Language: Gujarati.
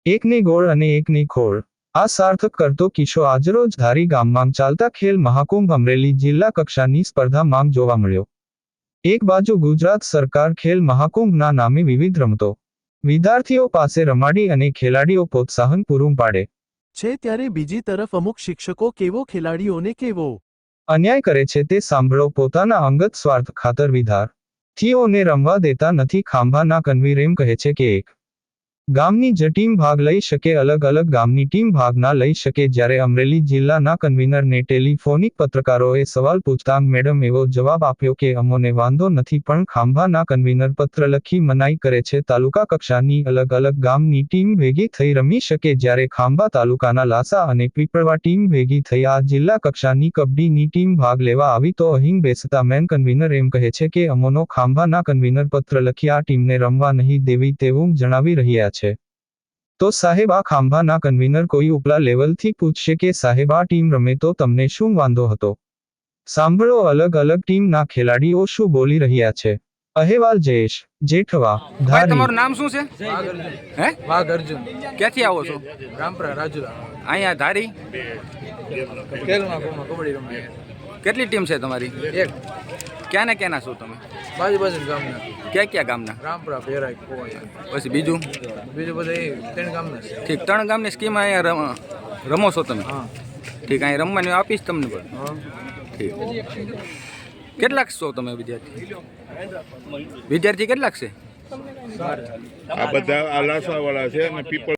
એકની ગોળ અને એકની ખોળ આ સાર્થક કરતો કિસ્સો આજરોજ ધારી ગામમાં ચાલતા ખેલ મહાકુંભ અમરેલી જિલ્લા કક્ષાની સ્પર્ધામાં જોવા મળ્યો। એક બાજુ ગુજરાત સરકાર ખેલ મહાકુંભના નામે વિવિધ રમતો વિદ્યાર્થીઓ પાસે રમાડી અને ખેલાડીઓ પ્રોત્સાહન પૂરું પાડે છે, ત્યારે બીજી તરફ અમુક શિક્ષકો કેવો ખેલાડીઓને કેવો અન્યાય કરે છે તે સાંભળો। પોતાના અંગત સ્વાર્થ ખાતર વિદ્યાર્થીઓને રમવા દેતા નથી। ખાંભાના કનવીર એમ કહે છે કે એક ગામની જ ટીમ ભાગ લઈ શકે, અલગ અલગ ગામની ટીમ ભાગ ના લઈ શકે। જ્યારે અમરેલી જિલ્લાના કન્વીનરને ટેલિફોનિક પત્રકારોએ સવાલ પૂછતા મેડમ એવો જવાબ આપ્યો કે અમોને વાંધો નથી, પણ ખાંભાના કન્વીનર પત્ર લખી મનાઈ કરે છે તાલુકા કક્ષાની અલગ અલગ ગામની ટીમ ભેગી થઈ રમી શકે, જ્યારે ખાંભા તાલુકાના લાસા અને પીપળવા ટીમ ભેગી થઈ આ જિલ્લા કક્ષાની કબડ્ડીની ટીમ ભાગ લેવા આવી તો અહીં બેસતા મેન કન્વીનર એમ કહે છે કે અમોનો ખાંભાના કન્વીનર પત્ર લખી આ ટીમને રમવા નહીં દેવી તેવું જણાવી રહ્યા છે। તો સાહેબ આ ખાંભાના કન્વીનર કોઈ ઉપલા લેવલથી પૂછશે કે સાહેબ આ ટીમ રમે તો તમને શું વાંધો હતો? સાંભળો અલગ અલગ ટીમના ખેલાડીઓ શું બોલી રહ્યા છે। અહેવાલ જયેશ જેઠવા ધારી। તમારું નામ શું છે? હે વાઘ અર્જુન। ક્યાંથી આવો છો? રામપરા રાજુલા। અહીંયા ધારી ખેલમાં કબડ્ડી રમાય। કેટલી ટીમ છે તમારી? એક ક્યાં ને ક્યાંના છો તમે? બાજુ ગામના। ક્યાં ક્યાં ગામના? રામપરા પેરાય કોવાના। પછી બીજું બીજું બધા એ ત્રણ ગામના છે। ઠીક, 3 ગામની સ્કીમ અહીંયા રમો છો તમે? હા ઠીક, અહીંયા રમવાની આપીશ તમને પણ। હા ઠીક, કેટલાક છો તમે વિદ્યાર્થી? વિદ્યાર્થી કેટલાક છે? આ બધા આ લાસાવાળા છે અને પીપળ